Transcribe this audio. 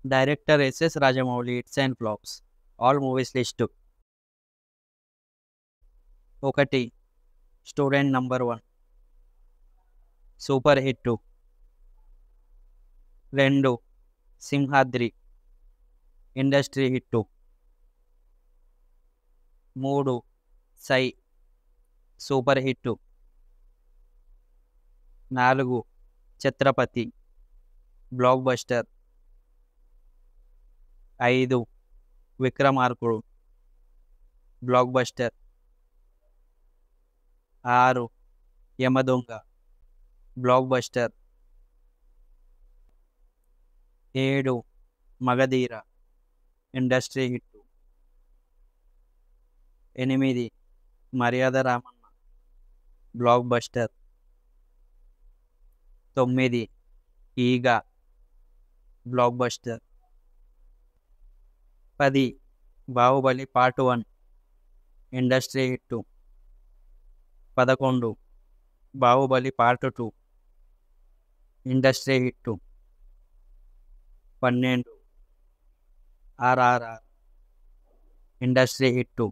Director S S Rajamouli. Hits and flops. All movies list. 1. Student number 1 super hit. 2. Simhadri industry hit. 3. Sye super hit. 4. Chhatrapati blockbuster. 5. Vikramarkudu blockbuster. 6. Yamadonga blockbuster. 7. Magadheera industry hit. 8. Maryada Ramanna blockbuster. 9. Eega blockbuster. 10. Baahubali part 1 industry hit. 11. Baahubali part 2 industry hit. 12. RRR industry hit.